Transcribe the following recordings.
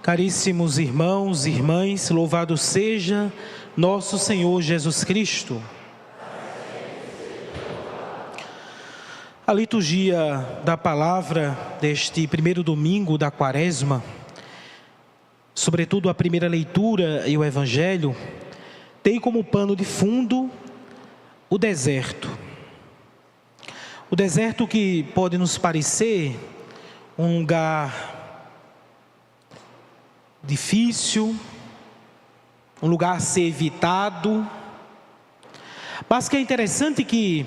Caríssimos irmãos e irmãs, louvado seja nosso Senhor Jesus Cristo. A liturgia da palavra deste primeiro domingo da Quaresma, sobretudo a primeira leitura e o Evangelho, tem como pano de fundo o deserto. O deserto que pode nos parecer um lugar difícil, um lugar a ser evitado, mas que é interessante que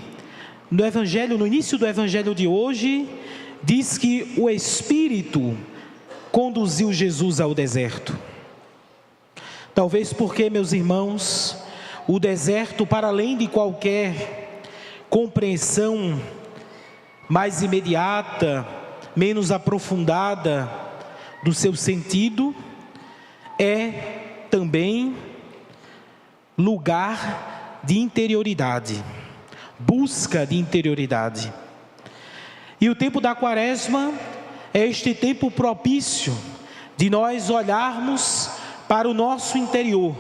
no Evangelho, no início do Evangelho de hoje, diz que o Espírito conduziu Jesus ao deserto. Talvez porque, meus irmãos, o deserto, para além de qualquer compreensão mais imediata, menos aprofundada do seu sentido, é também lugar de interioridade, busca de interioridade. E o tempo da Quaresma é este tempo propício de nós olharmos para o nosso interior,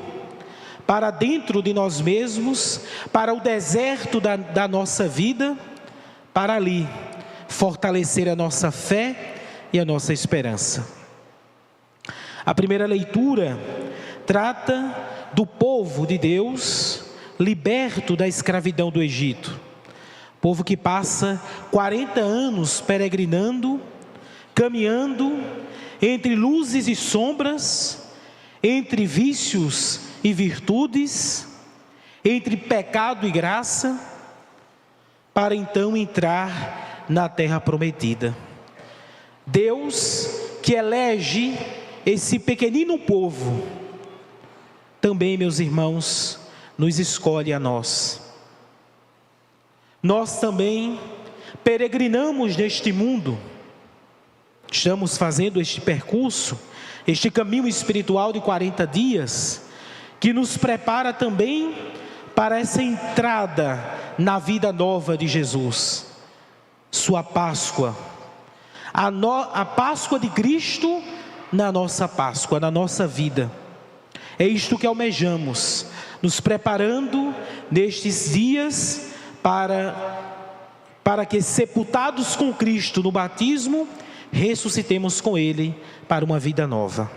para dentro de nós mesmos, para o deserto da nossa vida, para ali fortalecer a nossa fé e a nossa esperança. A primeira leitura trata do povo de Deus liberto da escravidão do Egito. Povo que passa 40 anos peregrinando, caminhando entre luzes e sombras, entre vícios e virtudes, entre pecado e graça, para então entrar na terra prometida. Deus que elege esse pequenino povo, também, meus irmãos, nos escolhe a nós. Nós também peregrinamos neste mundo, estamos fazendo este percurso, este caminho espiritual de 40 dias, que nos prepara também para essa entrada na vida nova de Jesus, sua Páscoa, a Páscoa de Cristo na nossa Páscoa, na nossa vida. É isto que almejamos, nos preparando nestes dias para que, sepultados com Cristo no batismo, ressuscitemos com Ele para uma vida nova.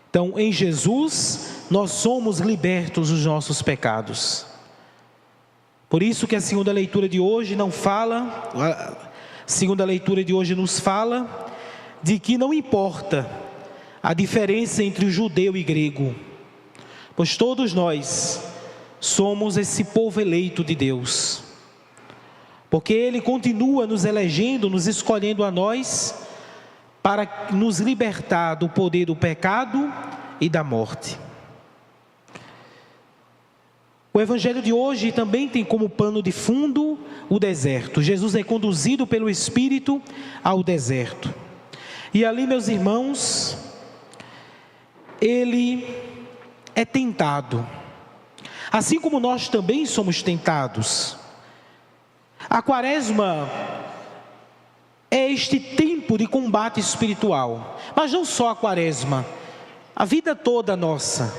Então, em Jesus, nós somos libertos dos nossos pecados. Por isso que a segunda leitura de hoje nos fala de que não importa a diferença entre judeu e grego, pois todos nós somos esse povo eleito de Deus, porque Ele continua nos elegendo, nos escolhendo a nós, para nos libertar do poder do pecado e da morte. O Evangelho de hoje também tem como pano de fundo o deserto. Jesus é conduzido pelo Espírito ao deserto. E ali, meus irmãos, Ele é tentado, assim como nós também somos tentados. A Quaresma é este tempo de combate espiritual, mas não só a Quaresma, a vida toda nossa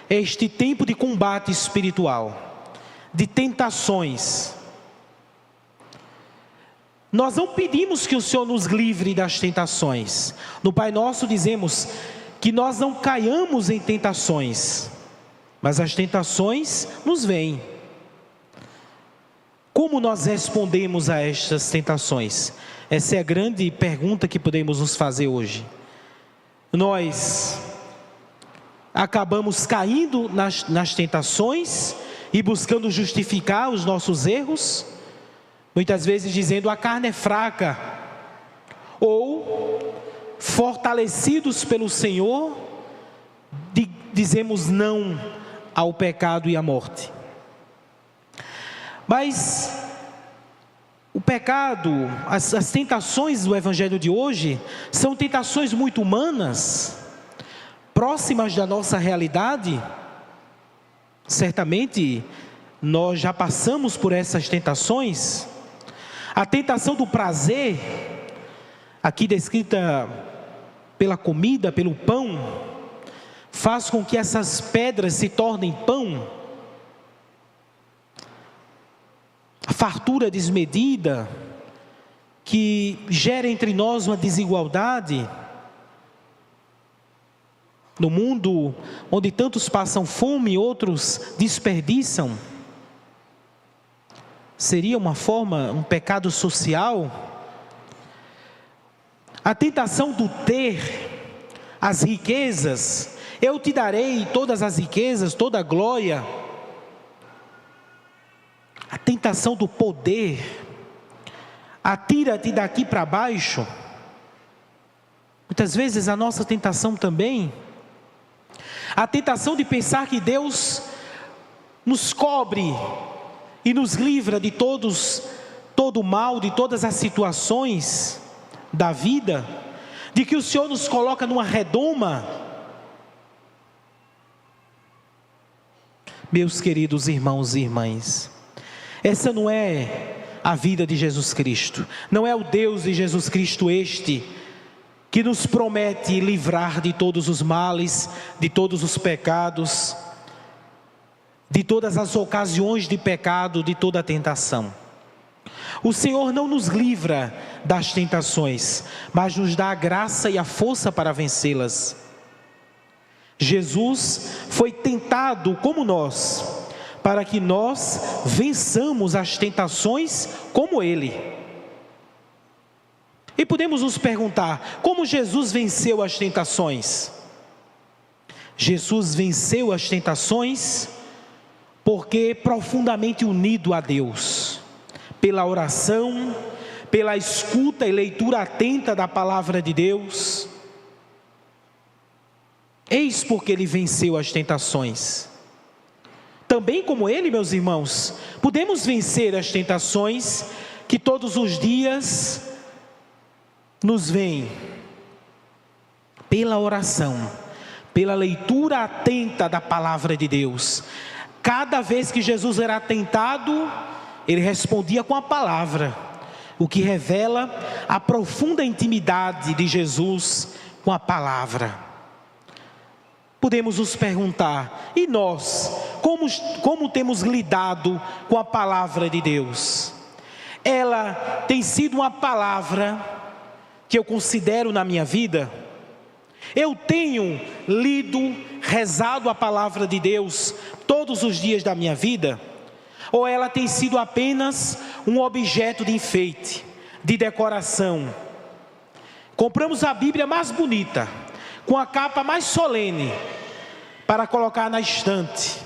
é este tempo de combate espiritual, de tentações. Nós não pedimos que o Senhor nos livre das tentações. No Pai Nosso dizemos que nós não caiamos em tentações, mas as tentações nos vêm. Como nós respondemos a estas tentações? Essa é a grande pergunta que podemos nos fazer hoje. Nós acabamos caindo nas tentações e buscando justificar os nossos erros, muitas vezes dizendo a carne é fraca, ou fortalecidos pelo Senhor, dizemos não ao pecado e à morte. Mas o pecado, as tentações do Evangelho de hoje, são tentações muito humanas, próximas da nossa realidade. Certamente nós já passamos por essas tentações. A tentação do prazer, aqui descrita pela comida, pelo pão, faz com que essas pedras se tornem pão. A fartura desmedida, que gera entre nós uma desigualdade, no mundo onde tantos passam fome, outros desperdiçam, seria uma forma, um pecado social. A tentação do ter, as riquezas, eu te darei todas as riquezas, toda a glória. A tentação do poder, atira-te daqui para baixo. Muitas vezes a nossa tentação também, a tentação de pensar que Deus nos cobre e nos livra de todo o mal, de todas as situações da vida, de que o Senhor nos coloca numa redoma. Meus queridos irmãos e irmãs, essa não é a vida de Jesus Cristo, não é o Deus de Jesus Cristo este, que nos promete livrar de todos os males, de todos os pecados, de todas as ocasiões de pecado, de toda a tentação. O Senhor não nos livra das tentações, mas nos dá a graça e a força para vencê-las. Jesus foi tentado como nós, para que nós vençamos as tentações como Ele. E podemos nos perguntar, como Jesus venceu as tentações? Jesus venceu as tentações porque profundamente unido a Deus, pela oração, pela escuta e leitura atenta da palavra de Deus. Eis porque Ele venceu as tentações. Também como Ele, meus irmãos, podemos vencer as tentações que todos os dias nos vêm, pela oração, pela leitura atenta da palavra de Deus. Cada vez que Jesus era tentado, Ele respondia com a palavra, o que revela a profunda intimidade de Jesus com a palavra. Podemos nos perguntar, e nós, como temos lidado com a palavra de Deus? Ela tem sido uma palavra que eu considero na minha vida? Eu tenho lido, rezado a palavra de Deus todos os dias da minha vida? Ou ela tem sido apenas um objeto de enfeite, de decoração? Compramos a Bíblia mais bonita, com a capa mais solene, para colocar na estante.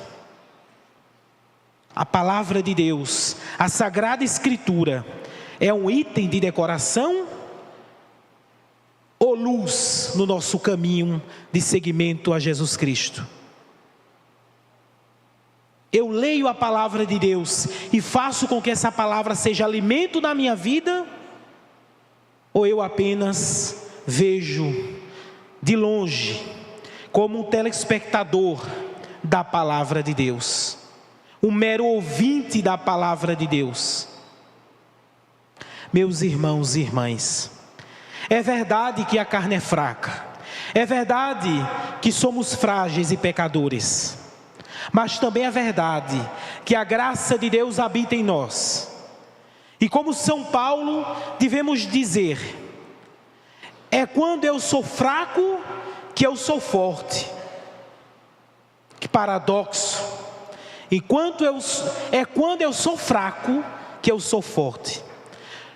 A palavra de Deus, a Sagrada Escritura, é um item de decoração ou luz no nosso caminho de seguimento a Jesus Cristo? Eu leio a palavra de Deus e faço com que essa palavra seja alimento na minha vida? Ou eu apenas vejo de longe, como um telespectador da palavra de Deus, um mero ouvinte da palavra de Deus? Meus irmãos e irmãs, é verdade que a carne é fraca, é verdade que somos frágeis e pecadores, mas também é verdade que a graça de Deus habita em nós. E como São Paulo, devemos dizer: é quando eu sou fraco que eu sou forte. Que paradoxo! É quando eu sou fraco que eu sou forte.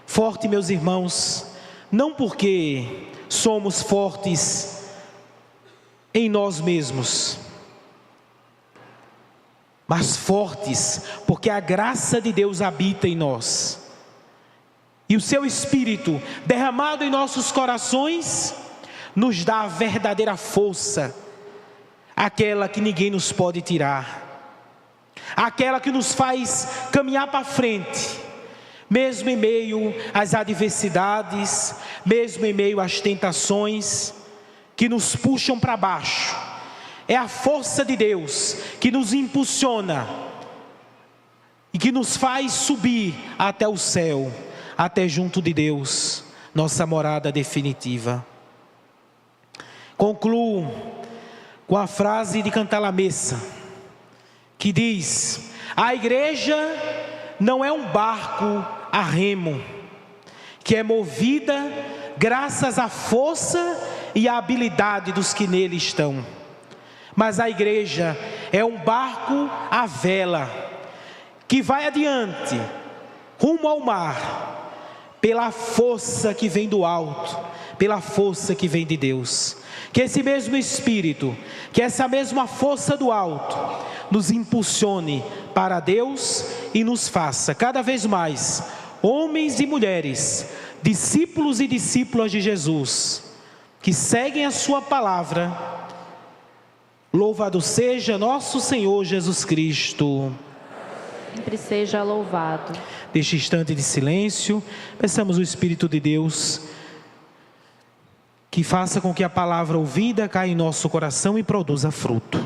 Forte, meus irmãos, não porque somos fortes em nós mesmos, mas fortes porque a graça de Deus habita em nós. E o seu Espírito derramado em nossos corações nos dá a verdadeira força, aquela que ninguém nos pode tirar, aquela que nos faz caminhar para frente, mesmo em meio às adversidades, mesmo em meio às tentações que nos puxam para baixo. É a força de Deus que nos impulsiona e que nos faz subir até o céu, até junto de Deus, nossa morada definitiva. Concluo com a frase de Cantalamessa, que diz: a igreja não é um barco a remo, que é movida graças à força e à habilidade dos que nele estão. Mas a igreja é um barco à vela, que vai adiante, rumo ao mar, pela força que vem do alto, pela força que vem de Deus. Que esse mesmo Espírito, que essa mesma força do alto, nos impulsione para Deus e nos faça cada vez mais homens e mulheres, discípulos e discípulas de Jesus, que seguem a sua palavra. Louvado seja nosso Senhor Jesus Cristo. Sempre seja louvado. Neste instante de silêncio, peçamos o Espírito de Deus que faça com que a palavra ouvida caia em nosso coração e produza fruto.